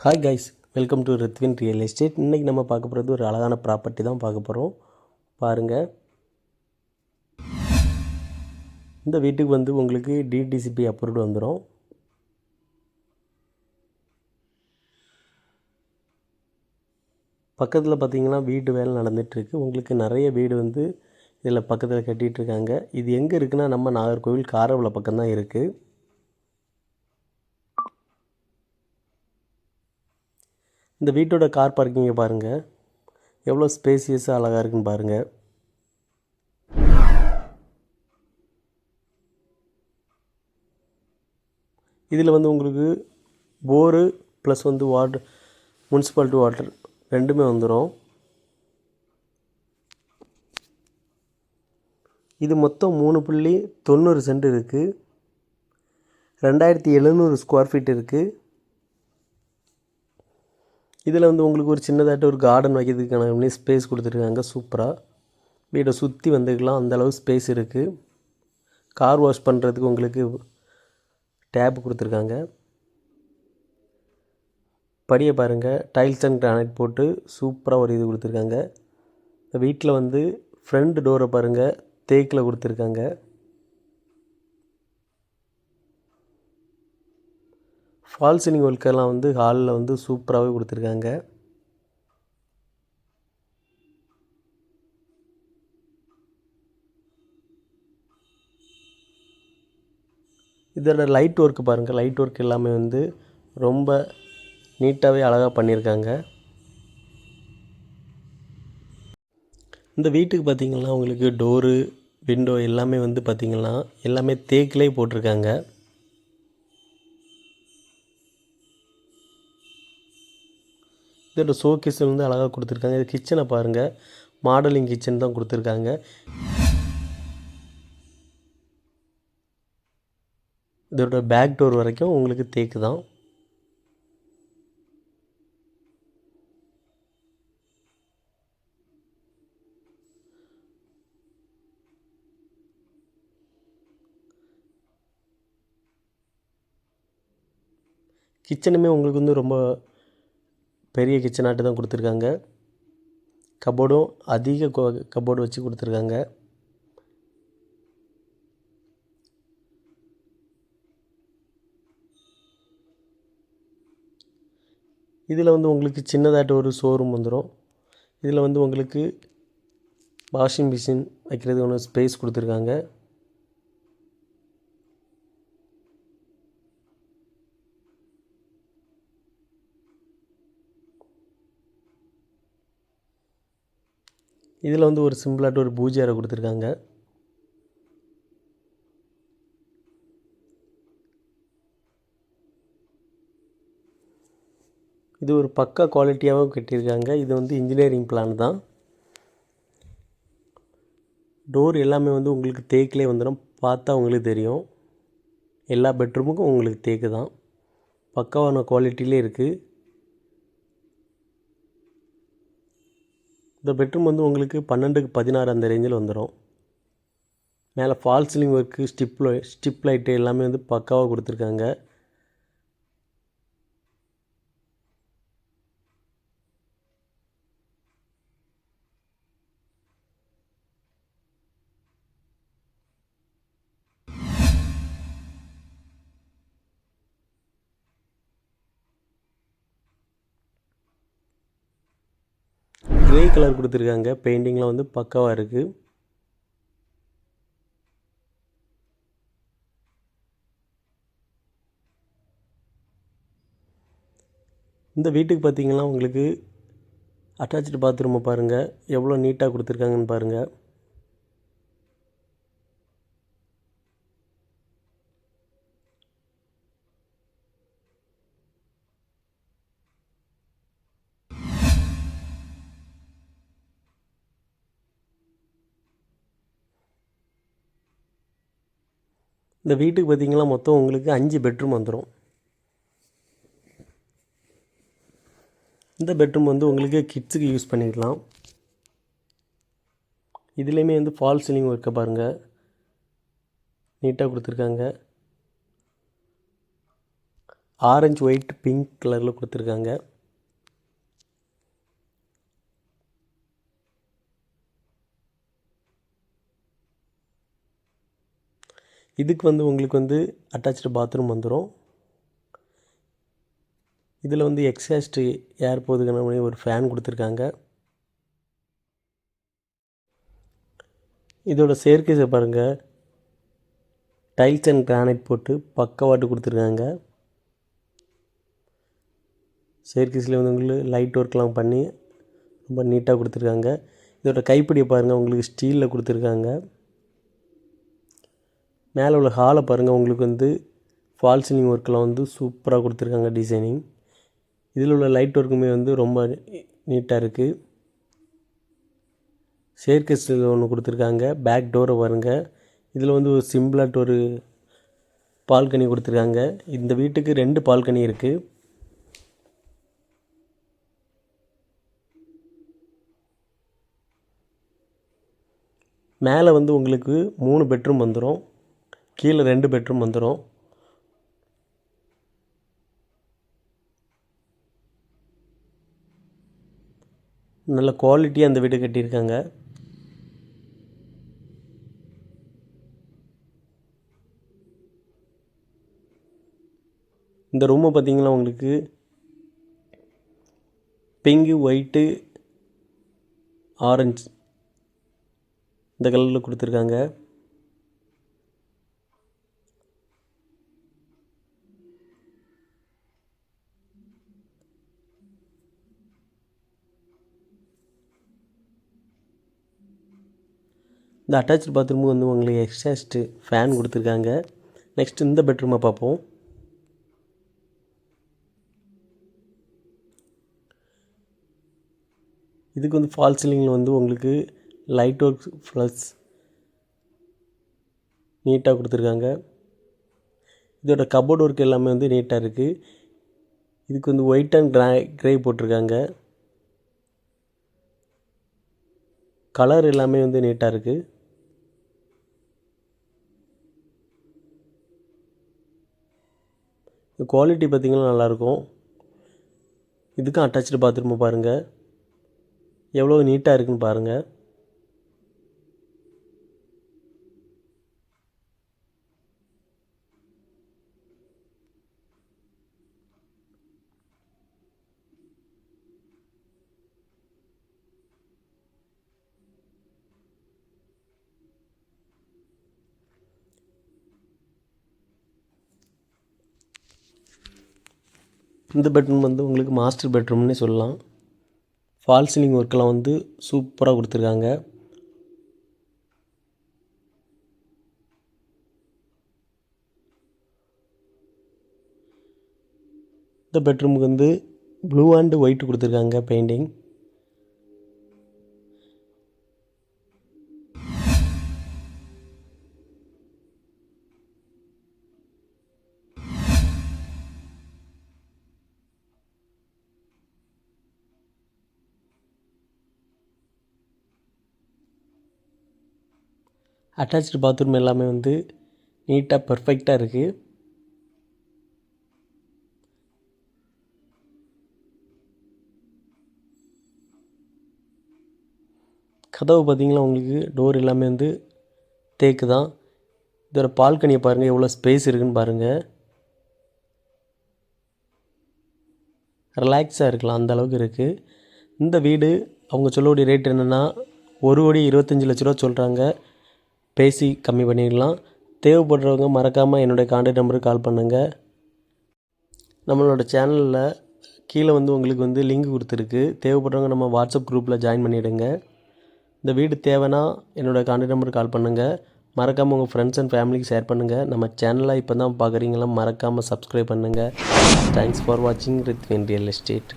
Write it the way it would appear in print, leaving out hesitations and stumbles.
Hi guys, welcome to Ritwin real estate. இன்றைக்கி நம்ம பார்க்க போகிறது ஒரு அழகான ப்ராப்பர்ட்டி தான் பார்க்க போகிறோம். பாருங்கள், இந்த வீட்டுக்கு வந்து உங்களுக்கு டிடிசிபி அப்ரூவ்டு வந்துடும். பக்கத்தில் பார்த்திங்கன்னா வீடு வேலை நடந்துகிட்ருக்கு. உங்களுக்கு நிறைய வீடு வந்து இதில் பக்கத்தில் கட்டிகிட்ருக்காங்க. இது எங்கே இருக்குன்னா நம்ம நாகர்கோவில் காரவளை பக்கம்தான் இருக்குது. இந்த வீட்டோட கார் பார்க்கிங்கை பாருங்கள், எவ்வளோ ஸ்பேசியஸாக அழகாக இருக்குன்னு பாருங்கள். இதில் வந்து உங்களுக்கு போரு ப்ளஸ் வந்து வாட்டர், முனிசிபாலிட்டி வாட்டர் ரெண்டுமே வந்துடும். இது மொத்தம் 3.90 சென்ட் இருக்குது. 2700 ஸ்கொயர் ஃபீட் இருக்குது. இதில் வந்து உங்களுக்கு ஒரு சின்னதாட்ட ஒரு கார்டன் வைக்கிறதுக்கான ஸ்பேஸ் கொடுத்துருக்காங்க. சூப்பராக வீடை சுற்றி வந்துக்கலாம், அந்தளவு ஸ்பேஸ் இருக்குது. கார் வாஷ் பண்ணுறதுக்கு உங்களுக்கு டேப் கொடுத்துருக்காங்க. படியை பாருங்கள், டைல்ஸ் அண்ட் கிரானைட் போட்டு சூப்பராக ஒரு இது கொடுத்துருக்காங்க. இந்த வீட்டில் வந்து ஃப்ரண்ட் டோரை பாருங்கள், தேக்கில் கொடுத்துருக்காங்க. ஃபால் சீலிங் ஒர்க்கெல்லாம் வந்து ஹாலில் வந்து சூப்பராகவே கொடுத்துருக்காங்க. இதோட லைட் ஒர்க்கு பாருங்கள், லைட் ஒர்க் எல்லாமே வந்து ரொம்ப நீட்டாகவே அழகாக பண்ணியிருக்காங்க. இந்த வீட்டுக்கு பார்த்திங்கன்னா உங்களுக்கு டோரு, விண்டோ எல்லாமே வந்து பார்த்திங்கன்னா எல்லாமே தேக்கிலே போட்டிருக்காங்க. இதோட ஷோகேஸ் வந்து அழகாக கொடுத்துருக்காங்க. இது கிச்சனை பாருங்கள், மாடலிங் கிச்சன் தான் கொடுத்துருக்காங்க. இதோட பேக் டோர் வரைக்கும் உங்களுக்கு தேக்கு தான். கிச்சனுமே உங்களுக்கு வந்து ரொம்ப பெரிய கிச்சனாட்டு தான் கொடுத்துருக்காங்க. கபோர்டும் அதிக கபோர்டு வச்சு கொடுத்துருக்காங்க. இதில் வந்து உங்களுக்கு சின்னதாட்ட ஒரு ஷோரூம் வந்துடும். இதில் வந்து உங்களுக்கு வாஷிங் மிஷின் வைக்கிறது ஒன்று ஸ்பேஸ் கொடுத்துருக்காங்க. இதில் வந்து ஒரு சிம்பிளாட்டு ஒரு பூஜை அறை கொடுத்துருக்காங்க. இது ஒரு பக்கா குவாலிட்டியாகவும் கட்டியிருக்காங்க. இது வந்து இன்ஜினியரிங் பிளான் தான். டோர் எல்லாமே வந்து உங்களுக்கு தேக்கிலே வந்துடும். பார்த்தா உங்களுக்கு தெரியும், எல்லா பெட்ரூமுக்கும் உங்களுக்கு தேக்கு தான். பக்காவான குவாலிட்டியிலே இருக்குது. இந்த பெட்ரூம் வந்து உங்களுக்கு 12க்கு 16 அந்த ரேஞ்சில் வந்துடும். மேலே ஃபால் சீலிங் ஒர்க்கு, ஸ்டிப் லைட்டு எல்லாமே வந்து பக்காவாக கொடுத்துருக்காங்க. கிரே கலர் கொடுத்துருக்காங்க. பெயிண்டிங்லாம் வந்து பக்காவாக இருக்குது. இந்த வீட்டுக்கு பார்த்திங்கன்னா உங்களுக்கு அட்டாச்சு பாத்ரூமை பாருங்கள், எவ்வளோ நீட்டாக கொடுத்துருக்காங்கன்னு பாருங்கள். இந்த வீட்டுக்கு பார்த்திங்கன்னா மொத்தம் உங்களுக்கு 5 பெட்ரூம் வந்துடும். இந்த பெட்ரூம் வந்து உங்களுக்கு கிட்ஸுக்கு யூஸ் பண்ணிக்கலாம். இதுலேயுமே வந்து ஃபால் சீலிங் ஒர்க்கை பாருங்கள், நீட்டாக கொடுத்துருக்காங்க. ஆரஞ்சு ஒயிட் பிங்க் கலரில் கொடுத்துருக்காங்க. இதுக்கு வந்து உங்களுக்கு வந்து அட்டாச்சு பாத்ரூம் வந்துடும். இதில் வந்து எக்ஸாஸ்ட் ஏர் போதுக்கான ஒரு ஃபேன் கொடுத்துருக்காங்க. இதோட சேர்க்கேஸை பாருங்கள், டைல்ஸ் அண்ட் கிரானைட் போட்டு பக்கவாட்டு கொடுத்துருக்காங்க. சேர்க்கேஸில் வந்து உங்களுக்கு லைட் ஒர்க்லாம் பண்ணி ரொம்ப நீட்டாக கொடுத்துருக்காங்க. இதோட கைப்பிடியை பாருங்கள், உங்களுக்கு ஸ்டீலில் கொடுத்துருக்காங்க. மேலே உள்ள ஹாலை பாருங்கள், உங்களுக்கு வந்து ஃபால் சீலிங் ஒர்க்கெலாம் வந்து சூப்பராக கொடுத்துருக்காங்க டிசைனிங். இதில் உள்ள லைட் ஒர்க்குமே வந்து ரொம்ப நீட்டாக இருக்குது. சேர்க்கேஸ் ஒன்று கொடுத்துருக்காங்க. பேக் டோரை பாருங்கள், இதில் வந்து ஒரு சிம்பிளாட்டு ஒரு பால்கனி கொடுத்துருக்காங்க. இந்த வீட்டுக்கு 2 பால்கனி இருக்குது. மேலே வந்து உங்களுக்கு 3 பெட்ரூம் வந்துடும், கீழே 2 பெட்ரூம் வந்துடும். நல்ல குவாலிட்டியாக அந்த வீடு கட்டியிருக்காங்க. இந்த ரூமை பார்த்திங்கன்னா உங்களுக்கு பிங்கு ஒயிட்டு ஆரஞ்சு இந்த கலரில் கொடுத்துருக்காங்க. இந்த அட்டாச்சு பாத்ரூமுக்கு வந்து உங்களுக்கு எக்ஸாஸ்ட்டு ஃபேன் கொடுத்துருக்காங்க. நெக்ஸ்ட் இந்த பெட்ரூமை பார்ப்போம். இதுக்கு வந்து ஃபால் சீலிங்கில் வந்து உங்களுக்கு லைட் ஒர்க் ப்ளஸ் நீட்டாக கொடுத்துருக்காங்க. இதோட கபோர்ட் ஒர்க் எல்லாமே வந்து நீட்டாக இருக்குது. இதுக்கு வந்து ஒயிட் அண்ட் கிரே போட்டிருக்காங்க. கலர் எல்லாமே வந்து நீட்டாக இருக்குது. குவாலிட்டி பார்த்திங்கன்னா நல்லாயிருக்கும். இதுக்கும் அட்டாச்சு பாத்ரூமை பாருங்கள், எவ்வளோ நீட்டாக இருக்குன்னு பாருங்கள். இந்த பெட்ரூம் வந்து உங்களுக்கு மாஸ்டர் பெட்ரூம்னே சொல்லலாம். ஃபால் சீலிங் ஒர்க்கெல்லாம் வந்து சூப்பராக கொடுத்துருக்காங்க. இந்த பெட்ரூமுக்கு வந்து ப்ளூ அண்ட் ஒயிட் கொடுத்துருக்காங்க பெயிண்டிங். அட்டாச்சு பாத்ரூம் எல்லாமே வந்து நீட்டாக பர்ஃபெக்டாக இருக்குது. கதவு பார்த்திங்கன்னா உங்களுக்கு டோர் எல்லாமே வந்து தேக்கு தான். இதோட பால்கனியை பாருங்கள், எவ்வளோ ஸ்பேஸ் இருக்குதுன்னு பாருங்கள். ரிலாக்ஸாக இருக்கலாம் அந்த அளவுக்கு இருக்குது. இந்த வீடு அவங்க சொல்லக்கூடிய ரேட் என்னென்னா 1,25,00,000 சொல்கிறாங்க. பேசி கம்மி பண்ணிடலாம். தேவைப்படுறவங்க மறக்காமல் என்னுடைய கான்டாக்ட் நம்பருக்கு கால் பண்ணுங்கள். நம்மளோட சேனலில் கீழே வந்து உங்களுக்கு வந்து லிங்க் கொடுத்துருக்கு. தேவைப்படுறவங்க நம்ம வாட்ஸ்அப் குரூப்பில் ஜாயின் பண்ணிவிடுங்க. இந்த வீடு தேவைன்னா என்னோடய கான்டாக்ட் நம்பருக்கு கால் பண்ணுங்கள். மறக்காமல் உங்கள் ஃப்ரெண்ட்ஸ் அண்ட் ஃபேமிலிக்கு ஷேர் பண்ணுங்கள். நம்ம சேனலை இப்போ தான் பார்க்குறீங்களா, மறக்காமல் சப்ஸ்கிரைப் பண்ணுங்கள். தேங்க்ஸ் ஃபார் வாட்சிங் ரித்வின் ரியல் எஸ்டேட்.